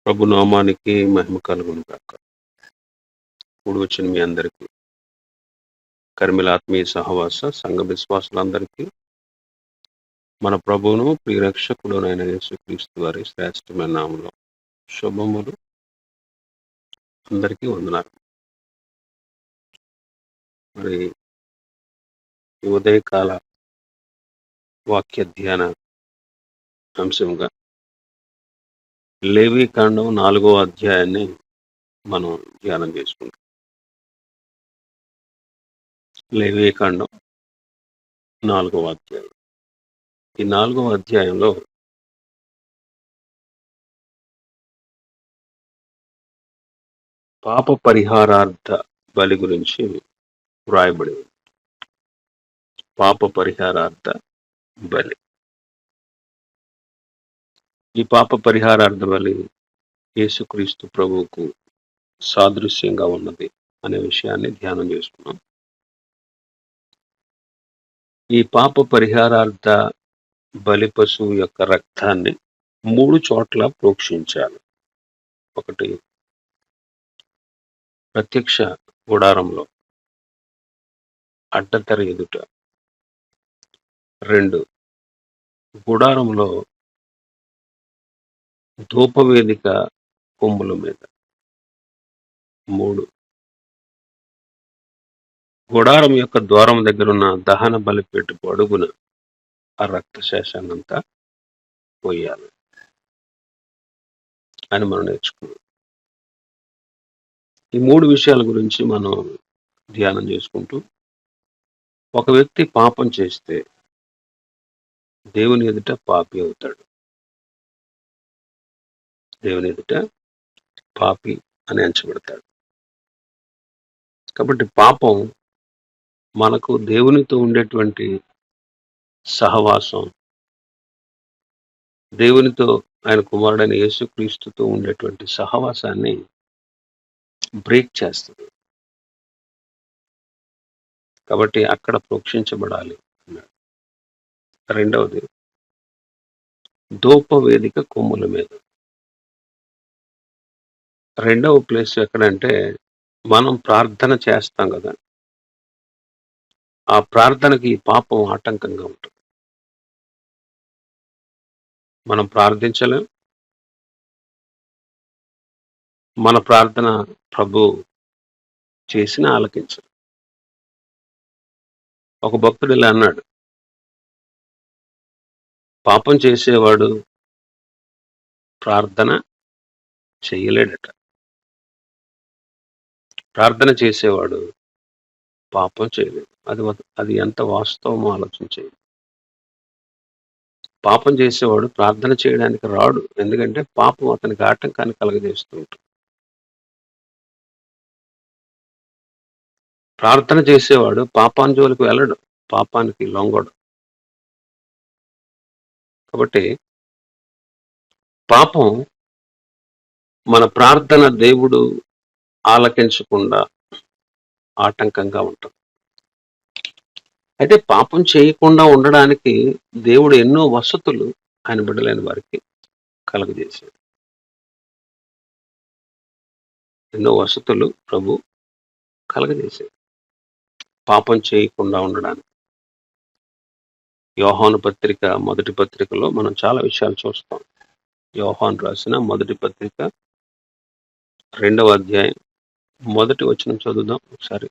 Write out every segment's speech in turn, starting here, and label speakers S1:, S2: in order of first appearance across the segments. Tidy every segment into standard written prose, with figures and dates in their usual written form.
S1: ప్రభు నామానికి మహిమ కలుగును గాక. కూడి వచ్చిన మీ అందరికీ, కర్మిల ఆత్మీయ సహవాస సంఘ విశ్వాసులందరికీ మన ప్రభువును ప్రియరక్షకుడునైన యేసుక్రీస్తు వారి శ్రేష్టమైన నామములో శుభములు. అందరికీ వందనాలు. మరి ఈ ఉదయకాల వాక్య ధ్యాన అంశంగా లేవీకాండం 4వ అధ్యాయాన్ని మనం ధ్యానం చేసుకుంటాం. లేవీకాండం 4వ అధ్యాయం. ఈ 4వ అధ్యాయంలో పాప పరిహారార్థ బలి గురించి వ్రాయబడి ఉంది. పాప పరిహారార్థ బలి. ఈ పాప పరిహారార్థ బలి యేసుక్రీస్తు ప్రభువుకు సాదృశ్యంగా ఉన్నది అనే విషయాన్ని ధ్యానం చేసుకున్నాం. ఈ పాప పరిహారార్థ బలి పశువు యొక్క రక్తాన్ని 3 చోట్ల ప్రోక్షించాలి. ఒకటి, ప్రత్యక్ష గుడారంలో అడ్డతెర ఎదుట. 2, గుడారంలో ధూపవేదిక కొమ్ముల మీద. 3, గుడారం యొక్క ద్వారం దగ్గర ఉన్న దహన బలిపీఠపు అడుగున ఆ రక్త శేషాన్నంతా పోయాలి అని మనం నేర్చుకున్నాం. ఈ 3 విషయాల గురించి మనం ధ్యానం చేసుకుంటూ, ఒక వ్యక్తి పాపం చేస్తే దేవుని ఎదుట పాపి అవుతాడు. దేవుని ఎదుట పాపి అని ఎంచబడతాడు. కాబట్టి పాపం మనకు దేవునితో ఉండేటువంటి సహవాసం, దేవునితో ఆయన కుమారుడైన యేసుక్రీస్తుతో ఉండేటువంటి సహవాసాన్ని బ్రేక్ చేస్తుంది. కాబట్టి అక్కడ ప్రోక్షించబడాలి అన్నాడు. రెండవది, ధూపవేదిక కొమ్ముల మీద. రెండవ ప్లేస్ ఎక్కడంటే, మనం ప్రార్థన చేస్తాం కదా, ఆ ప్రార్థనకి ఈ పాపం ఆటంకంగా ఉంటుంది. మనం ప్రార్థించలేం, మన ప్రార్థన ప్రభు చేసిన ఆలకించలేం. ఒక భక్తుడు ఇలా అన్నాడు, పాపం చేసేవాడు ప్రార్థన చేయలేడట, ప్రార్థన చేసేవాడు పాపం చేయలేడు. అది ఎంత వాస్తవమో ఆలోచించేది. పాపం చేసేవాడు ప్రార్థన చేయడానికి రాడు, ఎందుకంటే పాపం అతనికి ఆటంకాన్ని కలగజేస్తూ ఉంటుంది. ప్రార్థన చేసేవాడు పాపాన్ని జోలికి వెళ్ళడు, పాపానికి లొంగడు. కాబట్టి పాపం మన ప్రార్థన దేవుడు ఆలకించకుండా ఆటంకంగా ఉంటుంది. అయితే పాపం చేయకుండా ఉండడానికి దేవుడు ఎన్నో వసతులు ఆయన బిడ్డలైన వారికి కలుగజేశాడు. ఎన్నో వసతులు ప్రభు కలుగజేశాడు పాపం చేయకుండా ఉండడానికి. యోహాను పత్రిక మొదటి పత్రికలో మనం చాలా విషయాలు చూస్తాం. యోహాను రాసిన మొదటి పత్రిక 2వ అధ్యాయం 1వ వచనం చదువుదాం ఒకసారి.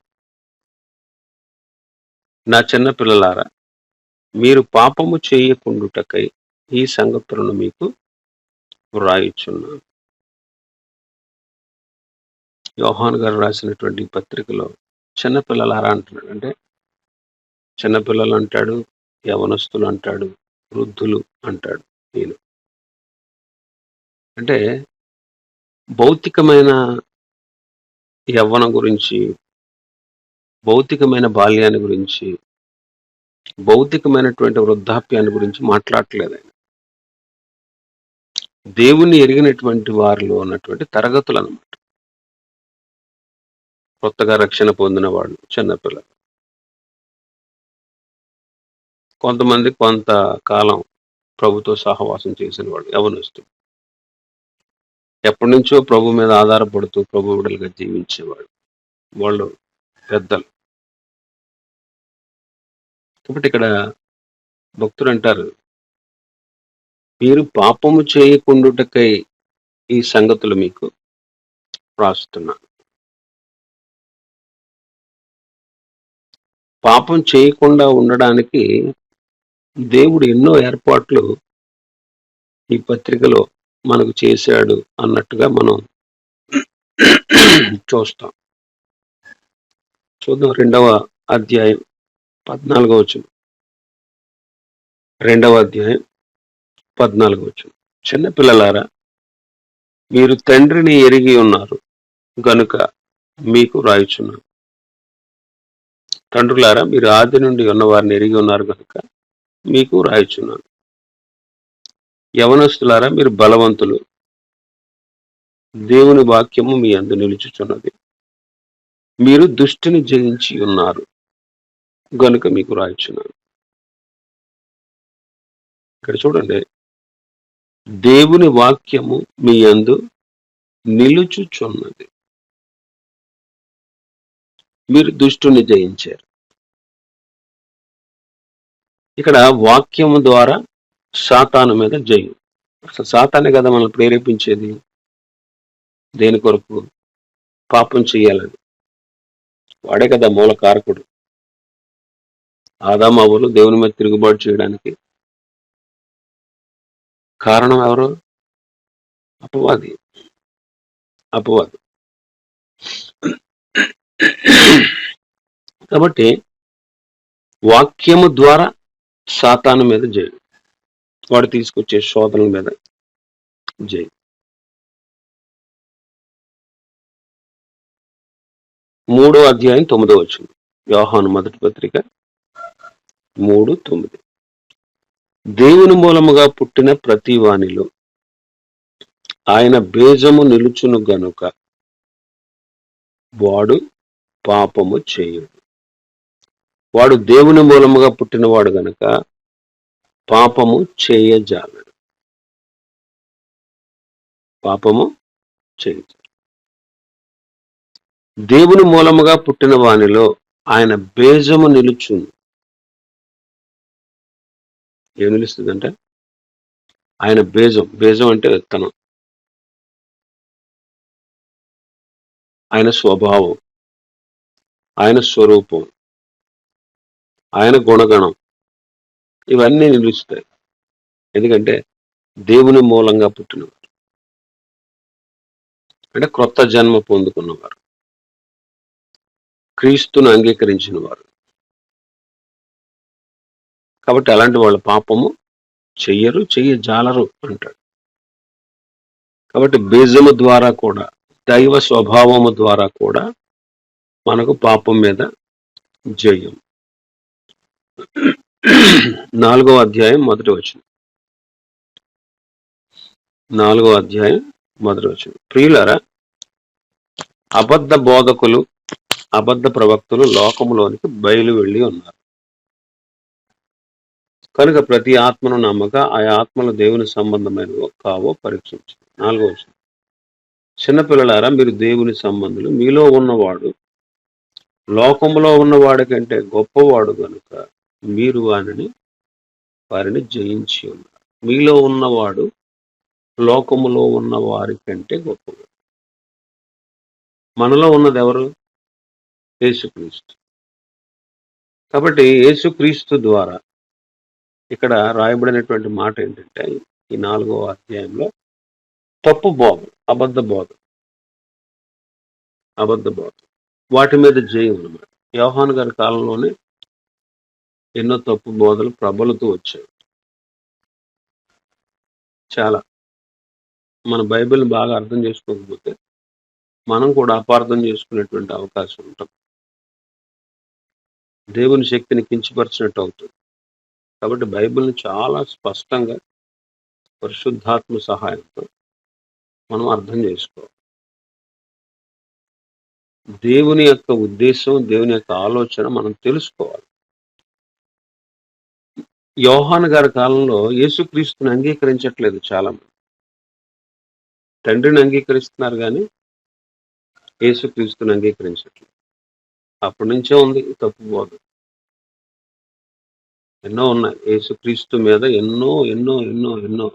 S1: నా చిన్న పిల్లలారా, మీరు పాపము చేయకుండుటకై ఈ సంగతులను మీకు వ్రాయిచున్నాను. యోహాను గారు రాసినటువంటి పత్రికలో చిన్నపిల్లలారా అంటున్నాడు. అంటే చిన్నపిల్లలు అంటాడు, యవనస్తులు అంటాడు, వృద్ధులు అంటాడు. నేను అంటే భౌతికమైన యవ్వనం గురించి, భౌతికమైన బాల్యాన్ని గురించి, భౌతికమైనటువంటి వృద్ధాప్యాన్ని గురించి మాట్లాడట్లేదు ఆయన. దేవుణ్ణి ఎరిగినటువంటి వారిలో ఉన్నటువంటి తరగతులు అన్నమాట. కొత్తగా రక్షణ పొందిన వాళ్ళు చిన్నపిల్లలు, కొంతమంది కొంతకాలం ప్రభుతో సహవాసం చేసిన వాళ్ళు యవనస్తులు. ఎప్పటి నుంచో ప్రభు మీద ఆధారపడుతూ ప్రభు బిడ్డలుగా జీవించేవాడు, వాళ్ళు పెద్దలు. కాబట్టి ఇక్కడ భక్తులు అంటారు, మీరు పాపము చేయకుండుటకై ఈ సంగతులు మీకు రాస్తున్నాను. పాపం చేయకుండా ఉండడానికి దేవుడు ఎన్నో ఏర్పాట్లు ఈ పత్రికలో మనకు చేశాడు అన్నట్టుగా మనం చూస్తాం. చూద్దాం 2వ అధ్యాయం 14వ వచనం. 2వ అధ్యాయం 14వ వచనం. చిన్నపిల్లలారా, మీరు తండ్రిని ఎరిగి ఉన్నారు గనుక మీకు రాయుచున్నాను. తండ్రులారా, మీరు ఆది నుండి ఉన్నవారిని ఎరిగి ఉన్నారు కనుక మీకు రాయుచున్నాను. యవనస్తులారా, మీరు బలవంతులు, దేవుని వాక్యము మీ అందు నిలుచుచున్నది, మీరు దుష్టిని జయించి ఉన్నారు గనుక మీకు రాయుచున్నాను. ఇక్కడ చూడండి, దేవుని వాక్యము మీ యందు నిలుచుచున్నది, మీరు దుష్టుని జయించారు. ఇక్కడ వాక్యము ద్వారా సాతాను మీద జయం. అసలు సాతానే కదా మనల్ని ప్రేరేపించేది దేని కొరకు? పాపం చేయాలని. వాడే కదా మూల కారకుడు. ఆదాము అవ్వలు దేవుని మీద తిరుగుబాటు చేయడానికి కారణం ఎవరు? అపవాది. కాబట్టి వాక్యము ద్వారా సాతాను మీద జయం, వాడు తీసుకొచ్చే శోధనల మీద జయం. 3వ అధ్యాయం 9వ వచనం. యోహాను మొదటి పత్రిక 3:9. దేవుని మూలముగా పుట్టిన ప్రతి వానిలో ఆయన బీజము నిలుచును గనుక వాడు పాపము చేయడు. వాడు దేవుని మూలముగా పుట్టినవాడు గనుక పాపము చేయజాలడు. పాపము చేయజాలడు. దేవుని మూలముగా పుట్టిన వానిలో ఆయన బీజము నిలుచును. ఏం నిలుస్తుందంటే ఆయన బీజం అంటే విత్తనం, ఆయన స్వభావం, ఆయన స్వరూపం, ఆయన గుణగణం, ఇవన్నీ నిలుస్తాయి. ఎందుకంటే దేవుని మూలంగా పుట్టినవారు, అంటే క్రొత్త జన్మ పొందుకున్నవారు, క్రీస్తును అంగీకరించిన వారు. కాబట్టి అలాంటి వాళ్ళ పాపము చెయ్యరు, చెయ్యజాలరు అంటాడు. కాబట్టి బీజము ద్వారా కూడా, దైవ స్వభావము ద్వారా కూడా మనకు పాపం మీద జయం. 4వ అధ్యాయం మొదటి వచనం. 4వ అధ్యాయం మొదటి వచనం. ప్రియులారా, అబద్ధ బోధకులు, అబద్ధ ప్రవక్తలు లోకములోనికి బయలు వెళ్ళి ఉన్నారు కనుక ప్రతి ఆత్మను నమ్మక ఆ ఆత్మలు దేవుని సంబంధమైనవో కావో పరీక్షించు. 4వ వచనం. చిన్నపిల్లలారా, మీరు దేవుని సంబంధులు, మీలో ఉన్నవాడు లోకములో ఉన్నవాడి కంటే గొప్పవాడు కనుక మీరు వారిని జయించి ఉన్నారు. మీలో ఉన్నవాడు లోకములో ఉన్న వారి కంటే గొప్పవాడు. మనలో ఉన్నది ఎవరు? యేసుక్రీస్తు. కాబట్టి యేసుక్రీస్తు ద్వారా ఇక్కడ రాయబడినటువంటి మాట ఏంటంటే, ఈ 4వ అధ్యాయంలో తప్పు బోధ, అబద్ధ బోధ వాటి మీద జయం అన్నమాట. యోహాను గారి కాలంలోనే ఎన్నో తప్పు బోధలు ప్రబలుతూ వచ్చాయి. చాలా. మన బైబిల్ని బాగా అర్థం చేసుకోకపోతే మనం కూడా అపార్థం చేసుకునేటువంటి అవకాశం ఉంటుంది. దేవుని శక్తిని కించపరిచినట్టు అవుతుంది. కాబట్టి బైబిల్ని చాలా స్పష్టంగా పరిశుద్ధాత్మ సహాయంతో మనం అర్థం చేసుకోవాలి. దేవుని యొక్క ఉద్దేశం, దేవుని యొక్క ఆలోచన మనం తెలుసుకోవాలి. యోహాను గారి కాలంలో యేసుక్రీస్తుని అంగీకరించట్లేదు చాలా మంది. తండ్రిని అంగీకరిస్తున్నారు కానీ యేసుక్రీస్తుని అంగీకరించట్లేదు. అప్పటి నుంచే ఉంది ఈ తప్పు బోధ. ఎన్నో ఉన్నాయి. యేసుక్రీస్తు మీద ఎన్నో ఎన్నో ఎన్నో ఎన్నో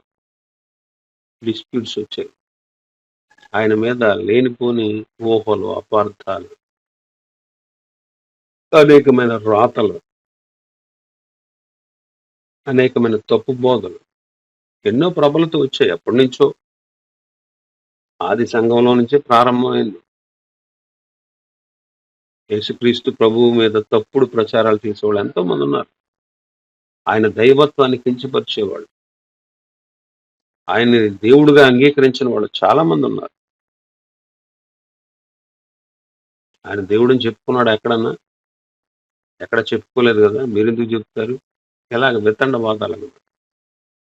S1: డిస్ప్యూట్స్ వచ్చాయి. ఆయన మీద లేనిపోని ఊహలు, అపార్థాలు, అనేకమైన రాతలు, అనేకమైన తప్పు బోధలు, ఎన్నో ప్రబలుతూ వచ్చాయి. ఎప్పటి నుంచో ఆది సంఘంలో నుంచే ప్రారంభమైంది. యేసుక్రీస్తు ప్రభువు మీద తప్పుడు ప్రచారాలు చేసేవాళ్ళు ఎంతో మంది ఉన్నారు. ఆయన దైవత్వాన్ని కించపరిచేవాళ్ళు, ఆయన్ని దేవుడుగా అంగీకరించిన వాళ్ళు చాలా మంది ఉన్నారు. ఆయన దేవుడిని చెప్పుకున్నాడు ఎక్కడన్నా? ఎక్కడ చెప్పుకోలేదు కదా. మీరెందుకు చెప్తారు? ఎలాగ వితండవాదాలు.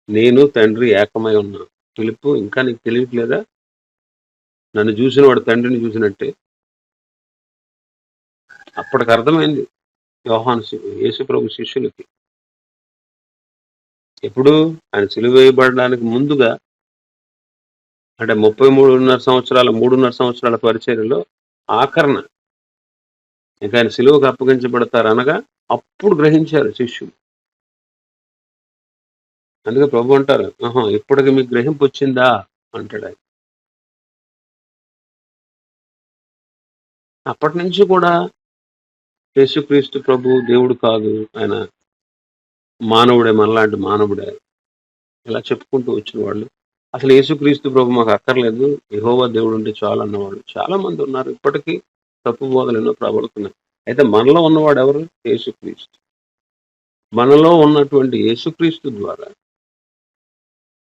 S1: నేను తండ్రి ఏకమై ఉన్నా. పిలుపు ఇంకా నీకు తెలియట్లేదా? నన్ను చూసిన వాడు తండ్రిని చూసినట్టే. అప్పటికి అర్థమైంది యేసు ప్రభు శిష్యులకి. ఎప్పుడు ఆయన సిలువ వేయబడడానికి ముందుగా, అంటే 3.5 సంవత్సరాల పరిచర్యలో ఆఖరణ ఇంకా ఆయన సిలువకు అప్పగించబడతారు అనగా అప్పుడు గ్రహించారు శిష్యులు. అందుకే ప్రభు అంటారు, ఇప్పటికి మీకు గ్రహింపు వచ్చిందా అంటాడు ఆయన. అప్పటి నుంచి కూడా యేసుక్రీస్తు ప్రభు దేవుడు కాదు, ఆయన మానవుడే, మనలాంటి మానవుడే, ఇలా చెప్పుకుంటూ వచ్చిన వాళ్ళు. అసలు యేసుక్రీస్తు ప్రభు మాకు అక్కర్లేదు, యెహోవా దేవుడు ఉంటే చాలు అన్నవాళ్ళు చాలా మంది ఉన్నారు. ఇప్పటికీ తప్పు బోధలు ఎన్నో ప్రబడుతున్నాయి. అయితే మనలో ఉన్నవాడు ఎవరు? యేసుక్రీస్తు. మనలో ఉన్నటువంటి యేసుక్రీస్తు ద్వారా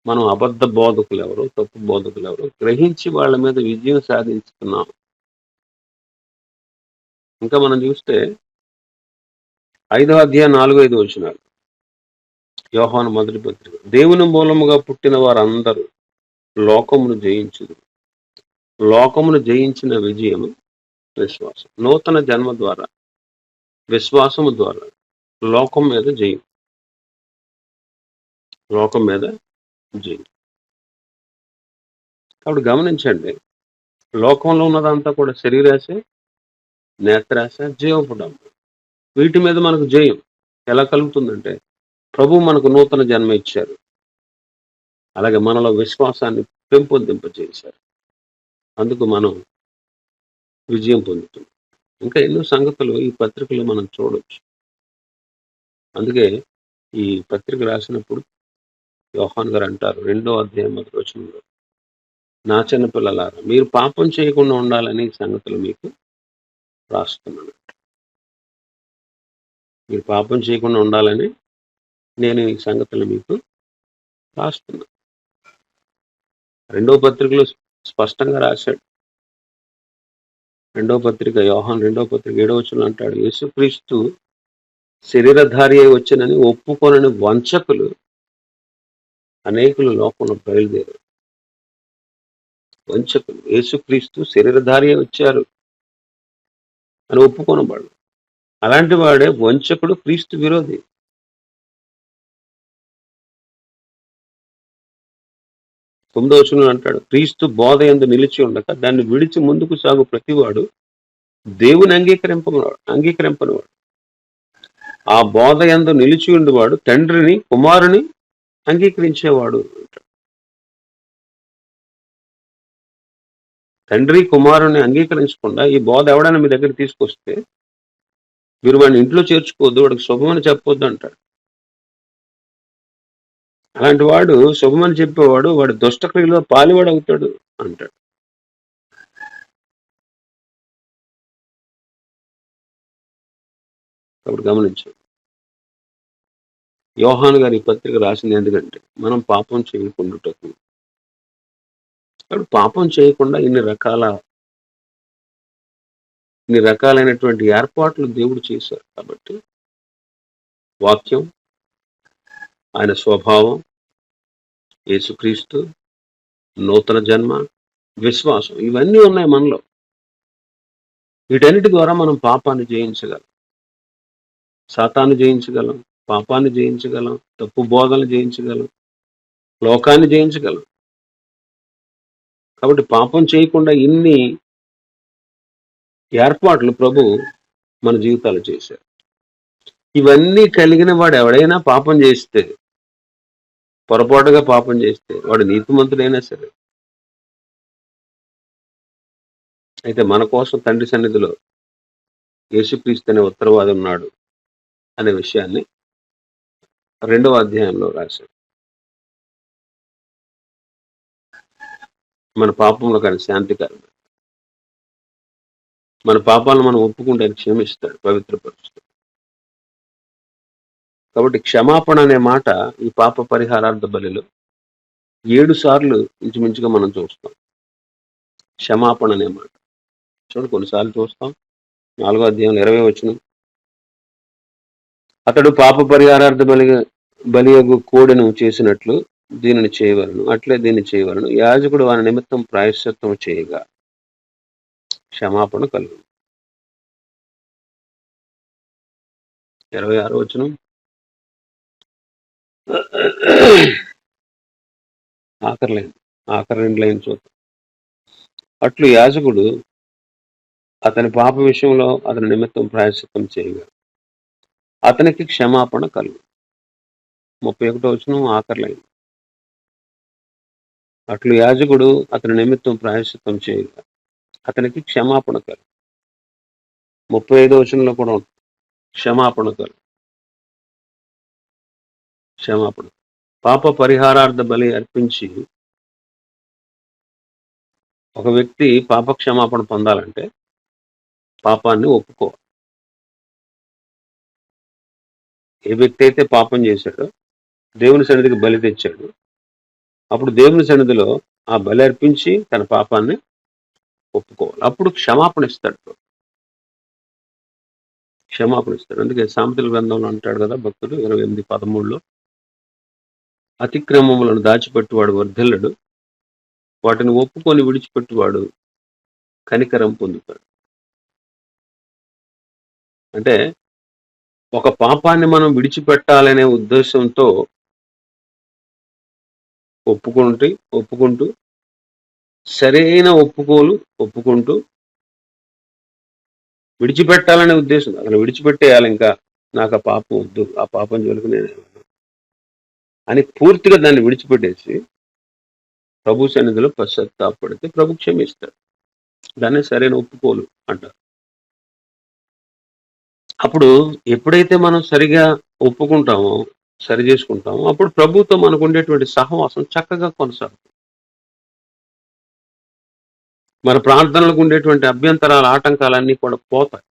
S1: మనం అబద్ధ బోధకులు ఎవరు, తప్పు బోధకులు ఎవరు గ్రహించి వాళ్ళ మీద విజయం సాధించుతున్నాం. ఇంకా మనం చూస్తే 5వ అధ్యాయం 4-5 వచనాలు, యోహాను మొదటి పత్రిక. దేవుని మూలముగా పుట్టిన వారందరూ లోకమును జయించుదు. లోకమును జయించిన విజయము విశ్వాసం. నూతన జన్మ ద్వారా, విశ్వాసము ద్వారా లోకం మీద జయం. లోకం మీద జయం. కాబట్టి గమనించండి, లోకంలో ఉన్నదంతా కూడా శరీరాశ, నేత్రాశ, జీవపుడంబం. వీటి మీద మనకు జయం ఎలా కలుగుతుందంటే, ప్రభు మనకు నూతన జన్మ ఇచ్చారు, అలాగే మనలో విశ్వాసాన్ని పెంపొందింపజేశారు. అందుకు మనం విజయం పొందుతున్నాం. ఇంకా ఎన్నో సంగతులు ఈ పత్రికలో మనం చూడవచ్చు. అందుకే ఈ పత్రిక రాసినప్పుడు యోహాన్ గారు అంటారు 2వ అధ్యాయం 1వ వచనంలో, నా చిన్న పిల్లలారా, మీరు పాపం చేయకుండా ఉండాలని సంగతులు మీకు రాస్తున్నాను. మీరు పాపం చేయకుండా ఉండాలని నేను ఈ సంగతులు మీకు రాస్తున్నాను. 2వ పత్రికలో స్పష్టంగా రాశాడు. 2వ పత్రిక, యోహాను 2వ పత్రిక 7వ వచనంలో అంటాడు, యేసుక్రీస్తు శరీరధారి అయి వచ్చినని ఒప్పుకొనని వంచకులు అనేకులు లోకంలో బయలుదేరారు. వంచకులు యేసుక్రీస్తు శరీరధారి అయి వచ్చారు అని ఒప్పుకొనవాడు. అలాంటి వాడే వంచకుడు, క్రీస్తు విరోధి. తొమ్మిదవ వచనంలో అంటాడు, క్రీస్తు బోధ యందు నిలిచి ఉండక దాన్ని విడిచి ముందుకు సాగు ప్రతివాడు దేవుని అంగీకరింపనివాడు. ఆ బోధ యందు నిలిచి ఉండేవాడు తండ్రిని, కుమారుని అంగీకరించేవాడు. తండ్రి కుమారుని అంగీకరించకుండా ఈ బోధ ఎవడైనా మీ దగ్గర తీసుకొస్తే మీరు వాడిని ఇంట్లో చేర్చుకోవద్దు, వాడికి శుభమని చెప్పొద్దు అంటాడు. అలాంటి వాడు శుభమని చెప్పేవాడు వాడు దుష్టక్రియలో పాలివాడు అవుతాడు అంటాడు. కాబట్టి గమనించండి, యోహాను గారి పత్రిక రాసింది ఎందుకంటే మనం పాపం చేయకుండాటకు. కాబట్టి పాపం చేయకుండా ఇన్ని రకాలైనటువంటి ఏర్పాట్లు దేవుడు చేశారు. కాబట్టి వాక్యం, ఆయన స్వభావం, యేసుక్రీస్తు, నూతన జన్మ, విశ్వాసం, ఇవన్నీ ఉన్నాయి మనలో. వీటన్నిటి ద్వారా మనం పాపాన్ని జయించగలం, సాతాన్ని జయించగలం, పాపాన్ని జయించగలం, తప్పు బోధనలు జయించగలం, లోకాన్ని జయించగలం. కాబట్టి పాపం చేయకుండా ఇన్ని ఏర్పాట్లు ప్రభు మన జీవితాలు చేశారు. ఇవన్నీ కలిగిన వాడు ఎవడైనా పాపం చేస్తే, పొరపాటుగా పాపం చేస్తే వాడు నీతిమంతుడైనా సరే, అయితే మన కోసం తండ్రి సన్నిధిలో యేసుక్రీస్తు అనే ఉత్తరవాది ఉన్నాడు అనే విషయాన్ని 2వ అధ్యాయంలో రాశాడు. మన పాపంలో కానీ శాంతికరం, మన పాపాలను మనం ఒప్పుకుంటే ఆయన క్షమిస్తాడు, పవిత్రపరుస్తాడు. కాబట్టి క్షమాపణ అనే మాట ఈ పాప పరిహారార్థ బలిలో 7 సార్లు ఇంచుమించుగా మనం చూస్తాం. క్షమాపణ అనే మాట చూడండి, కొన్నిసార్లు చూస్తాం. 4వ అధ్యాయం 20వ వచనం, అతడు పాప పరిహారార్థ బలియగు కోడెను చేసినట్లు దీనిని చేయవలను, అట్లే దీన్ని చేయవలను. యాజకుడు వాని నిమిత్తం ప్రాయశ్చిత్తం చేయగా క్షమాపణ కలుగు. 26వ వచనం, ఆఖరి 2 లైన్ చూద్దాం. అట్లు యాజకుడు అతని పాప విషయంలో అతని నిమిత్తం ప్రాయశ్చిత్తం చేయగా అతనికి క్షమాపణ కలుగు. 31వ వచనం, ఆఖరి లైన్, అట్లు యాజకుడు అతని నిమిత్తం ప్రాయశ్చిత్తం చేయగా అతనికి క్షమాపణ కలుగు. 35వ వచనంలో కూడా క్షమాపణ కలుగు. క్షమాపణ. పాప పరిహారార్థ బలి అర్పించి ఒక వ్యక్తి పాప క్షమాపణ పొందాలంటే పాపాన్ని ఒప్పుకోవాలి. ఏ వ్యక్తి అయితే పాపం చేశాడో దేవుని సన్నిధికి బలి తెచ్చాడు, అప్పుడు దేవుని సన్నిధిలో ఆ బలి అర్పించి తన పాపాన్ని ఒప్పుకోవాలి. అప్పుడు క్షమాపణ ఇస్తాడు, క్షమాపణ ఇస్తాడు. అందుకే సామెతల గ్రంథంలో అంటాడు కదా భక్తుడు 28:13లో, అతిక్రమములను దాచిపెట్టువాడు వర్ధిల్లడు, వాటిని ఒప్పుకొని విడిచిపెట్టువాడు కనికరం పొందుతాడు. అంటే ఒక పాపాన్ని మనం విడిచిపెట్టాలనే ఉద్దేశంతో ఒప్పుకుంటూ సరైన ఒప్పుకుంటూ విడిచిపెట్టాలనే ఉద్దేశం, అసలు విడిచిపెట్టేయాలి, ఇంకా నాకు ఆ పాపం వద్దు, ఆ పాపం జోలికి నేను అని పూర్తిగా దాన్ని విడిచిపెట్టేసి ప్రభు సన్నిధిలో పశ్చాత్తాపడితే ప్రభు క్షమిస్తాడు. దాన్ని సరైన ఒప్పుకోలు అంటారు. అప్పుడు ఎప్పుడైతే మనం సరిగా ఒప్పుకుంటామో, సరి చేసుకుంటామో, అప్పుడు ప్రభుతో మనకు ఉండేటువంటి సహవాసం చక్కగా కొనసాగుతుంది. మన ప్రార్థనలకు ఉండేటువంటి అభ్యంతరాల ఆటంకాలన్నీ కూడా పోతాయి.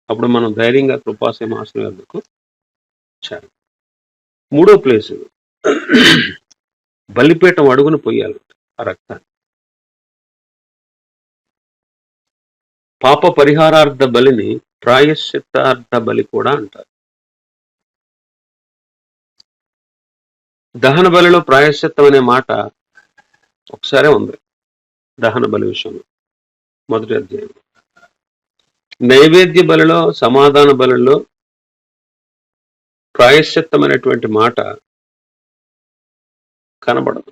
S1: అప్పుడు మనం ధైర్యంగా కృపాసింహాసనం వద్దకు చేరాలి. 3వ ప్లేసు, బలిపీఠం అడుగును పొయ్యాలి ఆ రక్తాన్ని. పాప పరిహారార్థ బలిని ప్రాయశ్చిత్తార్థ బలి కూడా అంటారు. దహన బలిలో ప్రాయశ్చిత్తం అనే మాట ఒకసారే ఉంది. దహన బలి విషయంలో 1వ అధ్యాయం. నైవేద్య బలిలో, సమాధాన బలిలో ప్రాయశ్చిత్తం అనేటువంటి మాట కనబడదు.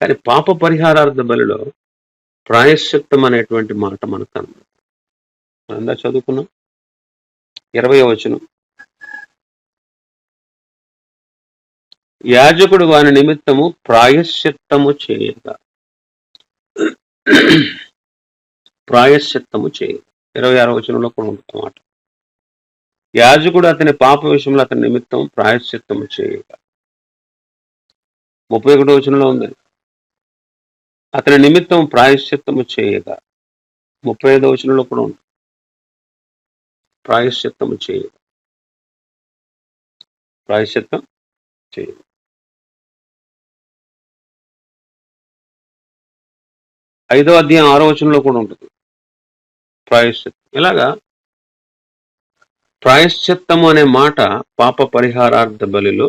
S1: కానీ పాప పరిహారార్థ బలిలో ప్రాయశ్చిత్తం అనేటువంటి మాట మనకు కనబడదు. అందా చదువుకున్నాం 20వ వచనం, యాజకుడు వాని నిమిత్తము ప్రాయశ్చిత్తము చేయగా 26వ వచనంలో కూడా ఉంటుంది మాట. యాజకుడు అతని పాప విషయంలో అతని నిమిత్తం ప్రాయశ్చిత్తము చేయగా 31వ వచనంలో ఉంది, అతని నిమిత్తం ప్రాయశ్చిత్తము చేయగా. 35వ వచనంలో కూడా ఉంది, ప్రాయశ్చిత్తము చేయగా, ప్రాయశ్చిత్తం చేయగా. 5వ అధ్యాయం 6వ వచనంలో కూడా ఉంటుంది ప్రాయశ్చిత్తం. ఇలాగా ప్రాయశ్చిత్తము అనే మాట పాప పరిహారార్థ బలిలో,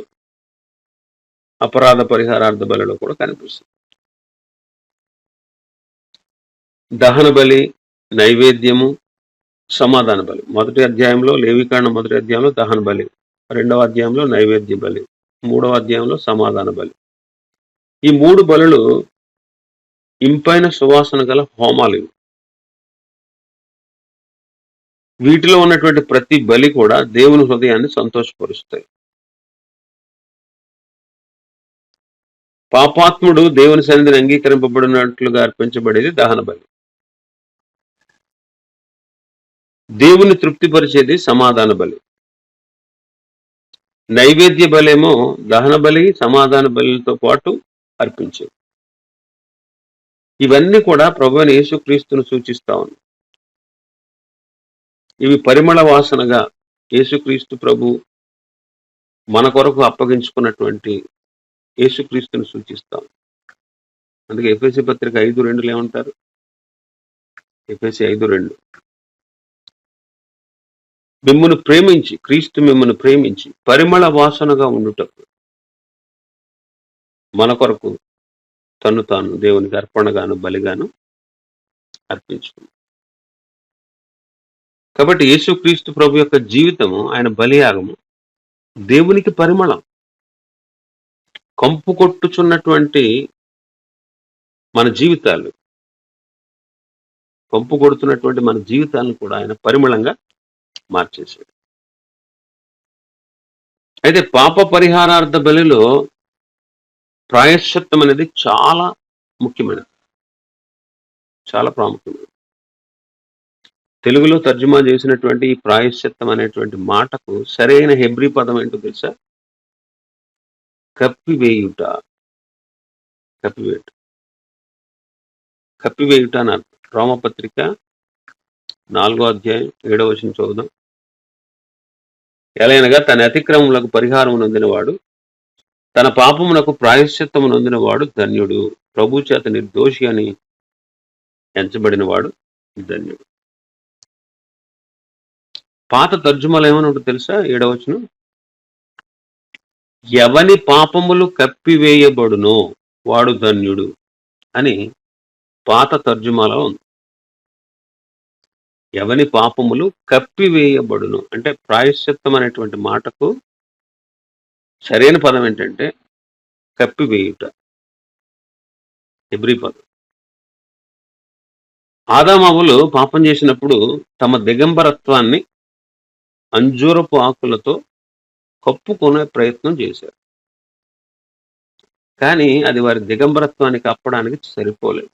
S1: అపరాధ పరిహారార్థ బలిలో కూడా కనిపిస్తుంది. దహన బలి, నైవేద్యము, సమాధాన బలి. 1వ అధ్యాయంలో, లేవికాండం 1వ అధ్యాయంలో దహన బలి, 2వ అధ్యాయంలో నైవేద్య బలి, 3వ అధ్యాయంలో సమాధాన బలి. ఈ 3 బలులు ఇంపైన సువాసన గల హోమాలు ఇవి. వీటిలో ఉన్నటువంటి ప్రతి బలి కూడా దేవుని హృదయాన్ని సంతోషపరుస్తాయి. పాపాత్ముడు దేవుని సన్నిధిని అంగీకరింపబడినట్లుగా అర్పించబడేది దహన బలి. దేవుని తృప్తిపరిచేది సమాధాన బలి. నైవేద్య బలేమో దహన బలి, సమాధాన బలితో పాటు అర్పించేది. ఇవన్నీ కూడా ప్రభువైన యేసుక్రీస్తును సూచిస్తా ఉన్నాయి. ఇవి పరిమళ వాసనగా యేసుక్రీస్తు ప్రభు మన కొరకు అప్పగించుకున్నటువంటి యేసుక్రీస్తును సూచిస్తాం. అందుకే ఎఫెసీ పత్రిక 5:2 ఏమంటారు? ఎఫెసీ 5:2 మిమ్మును ప్రేమించి, క్రీస్తు మిమ్మును ప్రేమించి పరిమళ వాసనగా ఉండుటకు మన కొరకు తను తాను దేవునికి అర్పణగాను బలిగాను అర్పించుకున్నాడు. కాబట్టి యేసుక్రీస్తు ప్రభు యొక్క జీవితము, ఆయన బలియాగము దేవునికి పరిమళం. కంపు కొట్టుచున్నటువంటి మన జీవితాలు, కంపు కొడుతున్నటువంటి మన జీవితాలను కూడా ఆయన పరిమళంగా మార్చేశాడు. అయితే పాప పరిహారార్థ బలిలో ప్రాయశ్చిత్తం అనేది చాలా ముఖ్యమైనది, చాలా ప్రాముఖ్యమైనది. తెలుగులో తర్జుమా చేసినటువంటి ఈ ప్రాయశ్చిత్తం అనేటువంటి మాటకు సరైన హెబ్రీ పదం ఏంటో తెలుసా? కప్పివేయుట. కప్పివేయుట, కప్పివేయుట అని అర్థం. రోమపత్రిక 4వ అధ్యాయం 7వ వచనం చదువుదాం. ఎలయనగా తన అతిక్రమములకు పరిహారం నొందినవాడు, తన పాపమునకు ప్రాయశ్చిత్తము నొందినవాడు ధన్యుడు. ప్రభు చేత నిర్దోషి అని ఎంచబడినవాడు ధన్యుడు. పాత తర్జుమాలు ఏమని ఉంటుంది తెలుసా? 7వ వచనం, ఎవని పాపములు కప్పివేయబడునో వాడు ధన్యుడు అని పాత తర్జుమాలో ఉంది. ఎవని పాపములు కప్పివేయబడును అంటే ప్రాయశ్చిత్తం అనేటువంటి మాటకు సరైన పదం ఏంటంటే కప్పివేయుట, హెబ్రీ పదం. ఆదామవ్వలు పాపం చేసినప్పుడు తమ దిగంబరత్వాన్ని అంజూరపు ఆకులతో కప్పుకొనే ప్రయత్నం చేశారు. కానీ అది వారి దిగంబరత్వాన్ని కప్పడానికి సరిపోలేదు.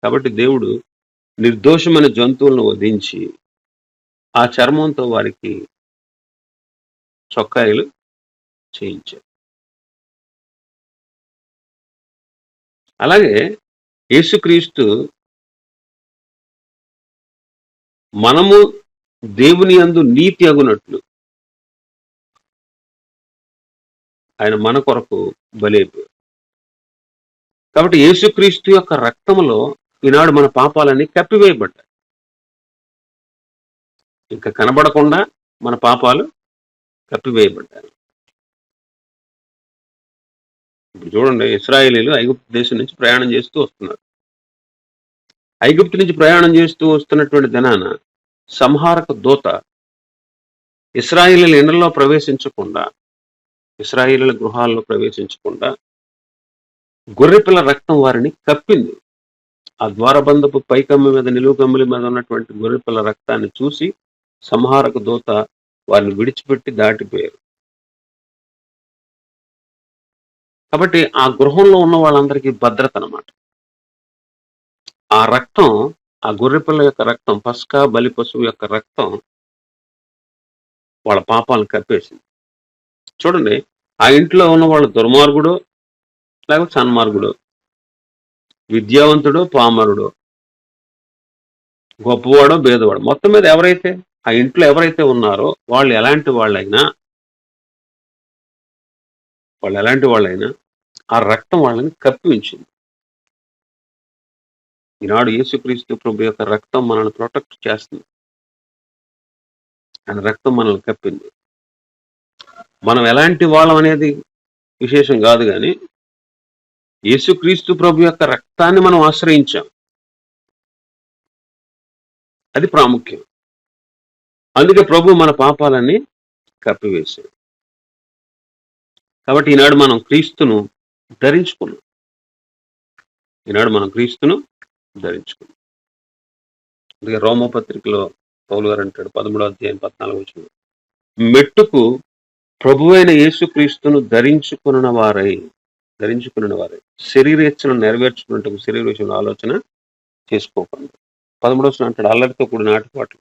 S1: కాబట్టి దేవుడు నిర్దోషమైన జంతువులను వధించి ఆ చర్మంతో వారికి చొక్కాయిలు చేయించారు. అలాగే యేసుక్రీస్తు మనము దేవుని యందు నీతి అగునట్లు ఆయన మన కొరకు బలైపోయాడు. కాబట్టి యేసుక్రీస్తు యొక్క రక్తములో ఈనాడు మన పాపాలన్నీ కప్పివేయబడ్డాయి. ఇంకా కనబడకుండా మన పాపాలు కప్పివేయబడ్డాయి. ఇప్పుడు చూడండి, ఇశ్రాయేలీలు ఐగుప్తు దేశం నుంచి ప్రయాణం చేస్తూ వస్తున్నారు. ఐగుప్తు నుంచి ప్రయాణం చేస్తూ వస్తున్నటువంటి దినాన సంహారక దూత ఇశ్రాయేలీల ఇళ్లలో ప్రవేశించకుండా, ఇశ్రాయేలీల గృహాల్లో ప్రవేశించకుండా గొర్రెపిల్ల రక్తం వారిని కప్పింది. ఆ ద్వారబంధపు పైకమ్మ మీద, నిలువు కమ్ముల మీద ఉన్నటువంటి గొర్రెపిల్ల రక్తాన్ని చూసి సంహారక దూత వారిని విడిచిపెట్టి దాటిపోయారు. కాబట్టి ఆ గృహంలో ఉన్న వాళ్ళందరికీ భద్రత అన్నమాట. ఆ రక్తం, ఆ గొర్రెపిల్ల యొక్క రక్తం, పస్కా బలి పశువు యొక్క రక్తం వాళ్ళ పాపాలను కప్పేసింది. చూడండి, ఆ ఇంట్లో ఉన్న వాళ్ళు దుర్మార్గుడు లేకపోతే సన్మార్గుడు, విద్యావంతుడు పామరుడు, గొప్పవాడో భేదవాడు, మొత్తం మీద ఎవరైతే ఆ ఇంట్లో ఎవరైతే ఉన్నారో వాళ్ళు ఎలాంటి వాళ్ళైనా ఆ రక్తం వాళ్ళని కప్పి ఉంచింది. ఈనాడు యేసుక్రీస్తు ప్రభు యొక్క రక్తం మనల్ని ప్రొటెక్ట్ చేస్తుంది. ఆయన రక్తం మనల్ని కప్పింది. మనం ఎలాంటి వాళ్ళం అనేది విశేషం కాదు, కానీ యేసుక్రీస్తు ప్రభు యొక్క రక్తాన్ని మనం ఆశ్రయించాం, అది ప్రాముఖ్యం. అందుకే ప్రభు మన పాపాలన్నీ కప్పివేశాడు. కాబట్టి ఈనాడు మనం క్రీస్తును ధరించుకున్నాం. ఈనాడు మనం క్రీస్తును ధరించుకున్నాం. అందుకే రోమపత్రికలో పౌలు గారు అంటాడు 13వ అధ్యాయం 14వ వచనం, మెట్టుకు ప్రభువైన యేసుక్రీస్తును ధరించుకున్న వారై శరీరేచ్ఛను నెరవేర్చుకున్నట్టు శరీర విషయంలో ఆలోచన చేసుకోకండి. 13వ వచనం అంటాడు, అల్లరితో కూడిన ఆటపాట్లు.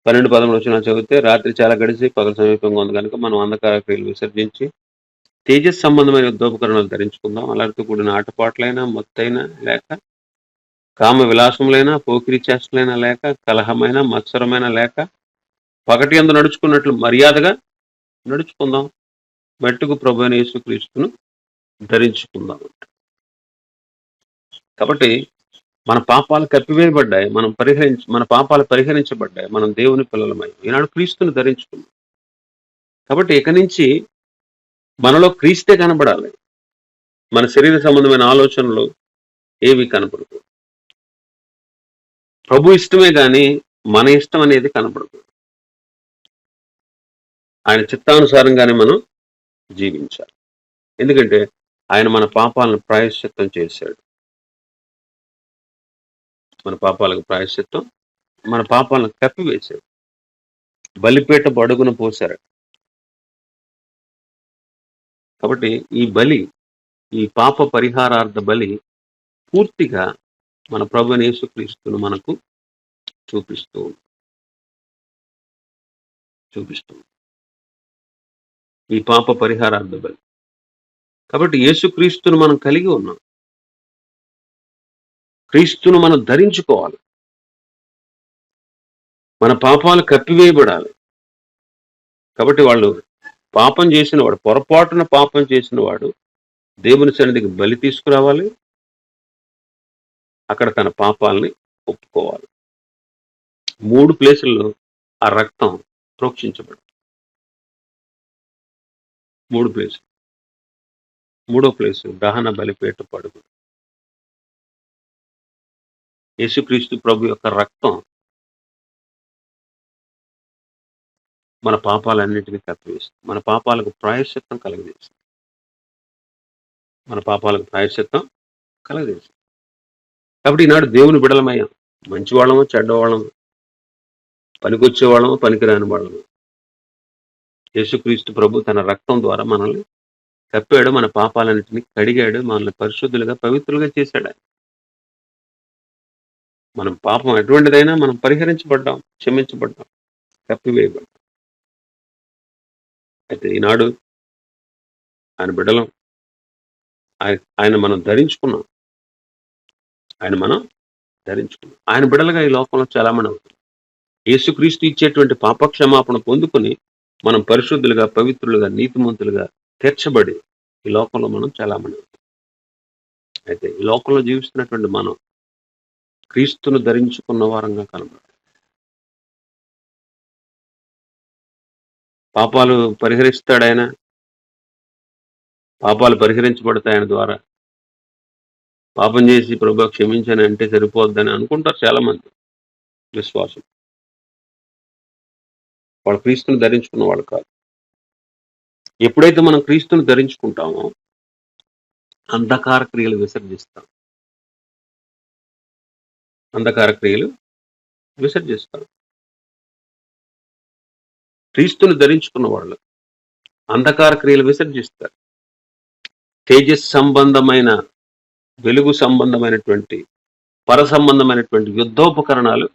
S1: 12, 13 వచనం చదివితే, రాత్రి చాలా గడిచి పగలు సమీపంగా ఉంది కనుక మనం అంధకార క్రియలు విసర్జించి తేజస్ సంబంధమైన యుద్ధోపకరణాలు ధరించుకుందాం. అల్లరితో కూడిన ఆటపాట్లైనా, మత్తైనా లేక, కామ విలాసములైన, పోకిరి చేష్టలైనా లేక, కలహమైన, మత్సరమైన లేక, పగటి యందు నడుచుకున్నట్లు మర్యాదగా నడుచుకుందాం. మెట్టుకు ప్రభువైన యేసుక్రీస్తును ధరించుకుందాం. కాబట్టి మన పాపాలు కప్పివేయబడ్డాయి, మన పాపాలు పరిహరించబడ్డాయి, మనం దేవుని పిల్లలమై ఈనాడు క్రీస్తును ధరించుకున్నాం. కాబట్టి ఇక నుంచి మనలో క్రీస్తే కనబడాలి. మన శరీర సంబంధమైన ఆలోచనలు ఏవి కనపడదు. ప్రభు ఇష్టమే కానీ మన ఇష్టం అనేది కనపడదు. ఆయన చిత్తానుసారంగానే మనం జీవించాలి. ఎందుకంటే ఆయన మన పాపాలను ప్రాయశ్చిత్తం చేశాడు. మన పాపాలకు ప్రాయశ్చిత్తం, మన పాపాలను కప్పివేశాడు. బలిపీట అడుగున పోశారు. కాబట్టి ఈ పాప పరిహారార్థ బలి పూర్తిగా మన ప్రభువైన యేసుక్రీస్తును మనకు చూపిస్తూ ఈ పాప పరిహారార్థ బలి. కాబట్టి యేసుక్రీస్తును మనం కలిగి ఉన్నాం. క్రీస్తును మనం ధరించుకోవాలి. మన పాపాలు కప్పివేయబడాలి. కాబట్టి పొరపాటున పాపం చేసిన వాడు దేవుని సన్నిధికి బలి తీసుకురావాలి. అక్కడ తన పాపాలని ఒప్పుకోవాలి. 3 ప్లేసుల్లో ఆ రక్తం ప్రోక్షించబడింది. 3 ప్లేసులు. 3వ ప్లేసు దహన బలిపీట అడుగు. యేసుక్రీస్తు ప్రభు యొక్క రక్తం మన పాపాలన్నిటినీ కప్పివేస్తుంది. మన పాపాలకు ప్రాయశ్చిత్తం కలగజేస్తుంది. కాబట్టి ఈనాడు దేవుని బిడలమయ్యాం. మంచివాళ్ళము, చెడ్డవాళ్ళము, పనికొచ్చేవాళ్ళము, పనికిరాని వాళ్ళము. యేసుక్రీస్తు ప్రభు తన రక్తం ద్వారా మనల్ని కప్పాడు, మన పాపాలన్నింటినీ కడిగాడు, మనల్ని పరిశుద్ధులుగా, పవిత్రులుగా చేశాడు. మనం పాపం ఎటువంటిదైనా మనం పరిహరించబడ్డాం, క్షమించబడ్డాం, కప్పివేయబడ్డాం. అయితే ఈనాడు ఆయన బిడ్డలం. ఆయన మనం ధరించుకున్నాం. ఆయన బిడ్డలుగా ఈ లోకంలో చాలామంది అవుతారు. యేసుక్రీస్తు ఇచ్చేటువంటి పాపక్షమాపణ పొందుకొని మనం పరిశుద్ధులుగా, పవిత్రులుగా, నీతిమంతులుగా తీర్చబడి ఈ లోకంలో మనం చాలామంది అవుతాం. అయితే ఈ లోకంలో జీవిస్తున్నటువంటి మనం క్రీస్తును ధరించుకున్న వారంగా కనబడాలి. పాపాలు పరిహరిస్తాడు ఆయన. పాపాలు పరిహరించబడతాయి ఆయన ద్వారా. పాపం చేసి ప్రభు క్షమించని అంటే సరిపోద్దని అనుకుంటారు చాలామంది విశ్వాసం. వాళ్ళు క్రీస్తుని ధరించుకున్న వాళ్ళు కాదు. ఎప్పుడైతే మనం క్రీస్తుని ధరించుకుంటామో అంధకార క్రియలు విసర్జిస్తాం. క్రీస్తుని ధరించుకున్న వాళ్ళు అంధకార క్రియలు విసర్జిస్తారు. తేజస్ సంబంధమైన, వెలుగు సంబంధమైనటువంటి, పర సంబంధమైనటువంటి యుద్ధోపకరణాలు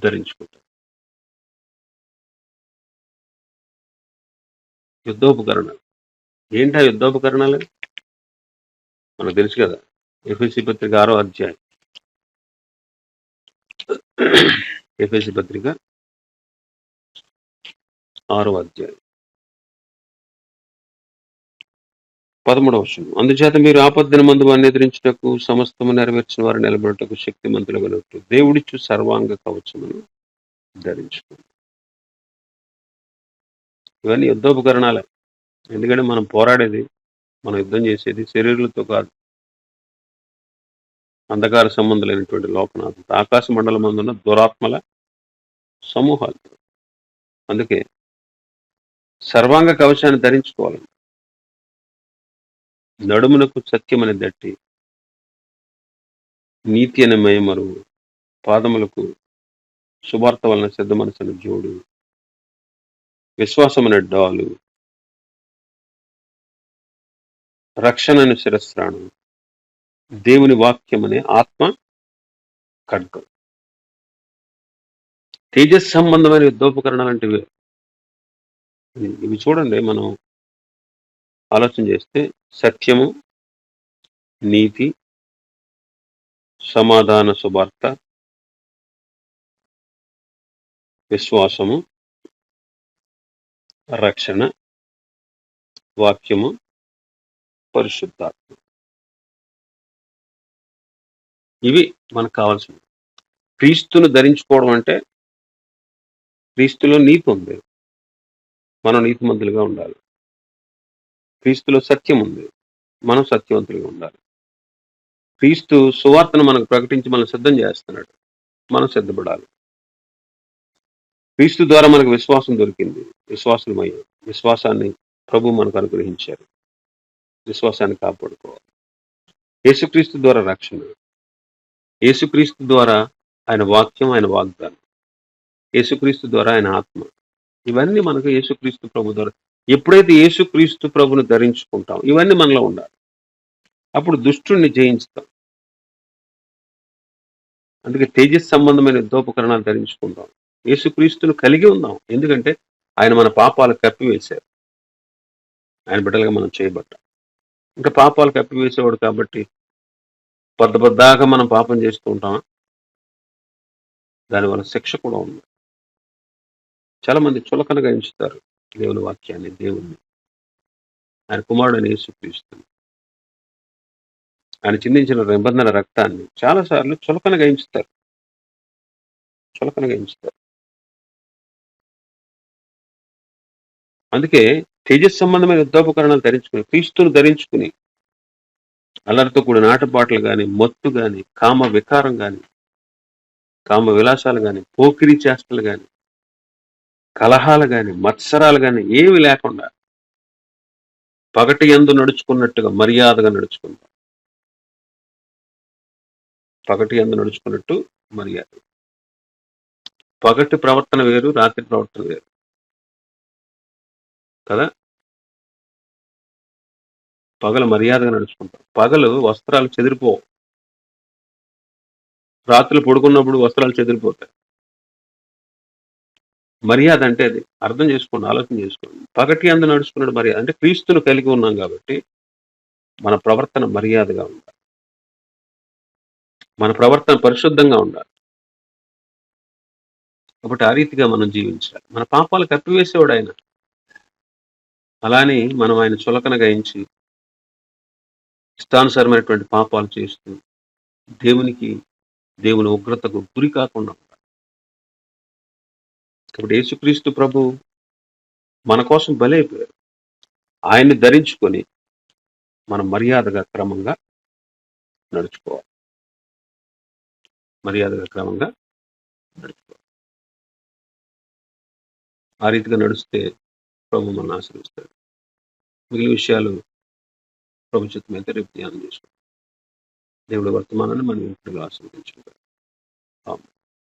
S1: ధరించుకుంటారు. యుద్ధోపకరణాలు ఏంటా? యుద్ధోపకరణాలు మనకు తెలుసు కదా. ఎఫెసీ పత్రిక 6వ అధ్యాయం. ఎఫెసీ పత్రిక 6వ అధ్యాయం 13వ వచనం. అందుచేత మీరు ఆపద్దినమందు వారిని ఎదిరించుటకు, సమస్తము నెరవేర్చిన వారు నిలబడుటకు శక్తిమంతులుగానట్టు దేవుడిచ్చు సర్వాంగ కవచమును ధరించుకోండి. ఇవన్నీ యుద్ధోపకరణాలే. ఎందుకంటే మనం పోరాడేది, మనం యుద్ధం చేసేది శరీరులతో కాదు, అంధకార సంబంధులైనటువంటి లోకనాథం, ఆకాశ మండలం అందున్న దురాత్మల సమూహాలు. అందుకే సర్వాంగ కవచాన్ని ధరించుకోవాలి. నడుమునకు సత్యమనే దట్టి, నీతి అనే మైమరువు, పాదములకు శుభార్త వలన సిద్ధ మనసును జోడు, విశ్వాసం అనే డాలు, రక్షణను శిరస్త్రాణం, దేవుని వాక్యం అనే ఆత్మ ఖడ్గం. తేజస్ సంబంధమైన యుద్ధోపకరణాలు అంటే ఇవి చూడండి. మనం ఆలోచన చేస్తే సత్యము, నీతి, సమాధాన శుభార్త, విశ్వాసము, రక్షణ, వాక్యము, పరిశుద్ధాత్మ. ఇవి మనకు కావాల్సినవి. క్రీస్తును ధరించుకోవడం అంటే క్రీస్తులో నీతి ఉంది, మనం నీతిమంతులుగా ఉండాలి. క్రీస్తులో సత్యం ఉంది, మనం సత్యవంతులుగా ఉండాలి. క్రీస్తు సువార్తను మనకు ప్రకటించి మనం సిద్ధం చేస్తున్నాడు, మనం సిద్ధపడాలి. క్రీస్తు ద్వారా మనకు విశ్వాసం దొరికింది, విశ్వాసమయ్యాం. విశ్వాసాన్ని ప్రభు మనకు అనుగ్రహించారు, విశ్వాసాన్ని కాపాడుకోవాలి. యేసుక్రీస్తు ద్వారా రక్షణ, యేసుక్రీస్తు ద్వారా ఆయన వాక్యం, ఆయన వాగ్దానం, యేసుక్రీస్తు ద్వారా ఆయన ఆత్మ. ఇవన్నీ మనకు యేసుక్రీస్తు ప్రభు ద్వారా. ఎప్పుడైతే యేసుక్రీస్తు ప్రభును ధరించుకుంటాం, ఇవన్నీ మనలో ఉండాలి. అప్పుడు దుష్టుణ్ణి జయించుతాం. అందుకే తేజస్ సంబంధమైన యుద్ధోపకరణాలు ధరించుకుంటాం. యేసుక్రీస్తును కలిగి ఉందాం, ఎందుకంటే ఆయన మన పాపాలు కప్పివేశారు. ఆయన బిడ్డలుగా మనం చేయబడ్డాం. ఇంకా పాపాలు కప్పివేసేవాడు కాబట్టి బద్దబద్దాగా మనం పాపం చేస్తూ ఉంటామా? దానివల్ల శిక్ష కూడా ఉంది. చాలా మంది చులకనగా ఎంచుతారు దేవుని వాక్యాన్ని, దేవుణ్ణి, ఆయన కుమారుడని యేసుక్రీస్తుని, ఆయన చిందించిన నిబంధన రక్తాన్ని చాలాసార్లు చులకనగా ఎంచుతారు. అందుకే తేజస్ సంబంధమైన యుద్ధోపకరణాలు ధరించుకుని, క్రీస్తును ధరించుకుని, అల్లరితో కూడిన ఆటపాటలు కానీ, మత్తు కానీ, కామ వికారం కానీ, కామ విలాసాలు కానీ, పోకిరి చేష్టలు కానీ, కలహాలు కానీ, మత్సరాలు కానీ ఏవి లేకుండా పగటి యందు నడుచుకున్నట్టుగా మర్యాదగా నడుచుకుంటాం. పగటి యందు నడుచుకున్నట్టు మర్యాద. పగటి ప్రవర్తన వేరు, రాత్రి ప్రవర్తన వేరు కదా. పగలు మర్యాదగా నడుచుకుంటాం. పగలు వస్త్రాలు చెదిరిపోవు, రాత్రులు పడుకున్నప్పుడు వస్త్రాలు చెదిరిపోతాయి. మర్యాద అంటే అది అర్థం చేసుకోండి, ఆలోచన చేసుకోండి. పగటి యందు నడుచుకున్నాడు మర్యాద అంటే క్రీస్తును కలిగి ఉన్నాం కాబట్టి మన ప్రవర్తన మర్యాదగా ఉండాలి, మన ప్రవర్తన పరిశుద్ధంగా ఉండాలి. కాబట్టి ఆ రీతిగా మనం జీవించాలి. మన పాపాలు కప్పివేసేవాడు ఆయన. అలానే మనం ఆయన చులకనగా ఎంచి ఇష్టానుసారమైనటువంటి పాపాలు చేస్తూ దేవుని ఉగ్రతకు గురి కాకుండా ఉండాలి. కాబట్టి యేసుక్రీస్తు ప్రభు మన కోసం బలైపోయారు. ఆయన్ని ధరించుకొని మనం మర్యాదగా క్రమంగా నడుచుకోవాలి. ఆ రీతిగా నడిస్తే ప్రభు మనల్ని ఆశీర్వదిస్తాడు. మిగిలిన విషయాలు ప్రభు చిత్తమైతే రేపు ధ్యానం చేసుకుంటాం. దేవుడి వర్తమానాన్ని మనం ఇంట్లో ఆశీర్వదించుకుంటాం.